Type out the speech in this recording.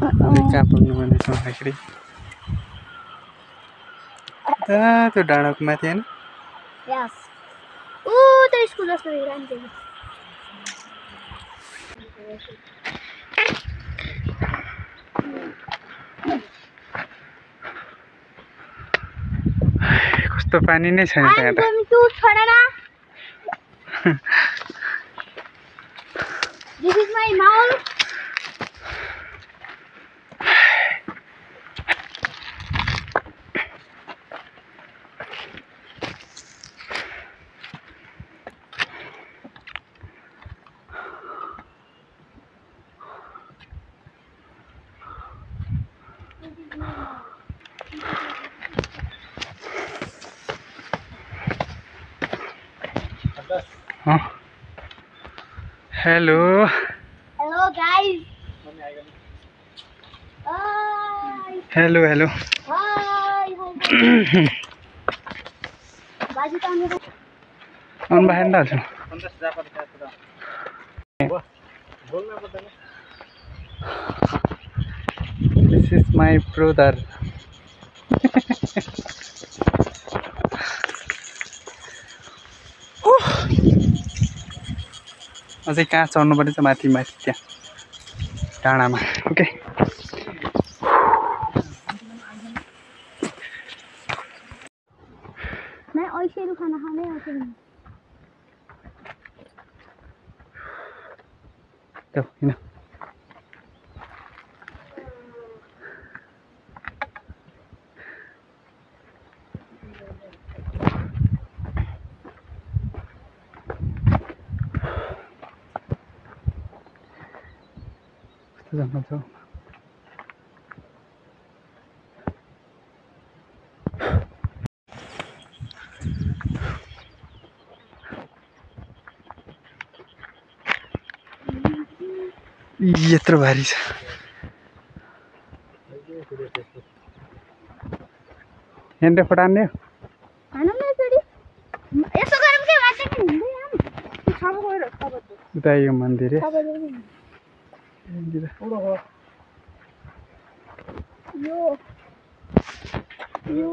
कहाँ पुग्नु भने भन्दाखेरि त्यो डाँडाको माथि होइन स्कुल जस्तो कस्तो पानी नै छैन त्यहाँ त This is my mouth. Hello. Hello guys. Hi. Hello. Hi. बाजी त आउनु अन बाहिर हाल्छु This is my brother. अझै कहाँ चढ्नु पर्छ माथि त्यहाँ डाँडामा ओके मैं ऐसे खाना खाने आउँछु त किन जङ्गल छ यत्रो भारी छ हेन्डे फटान्ने उता यो मन्दिर यो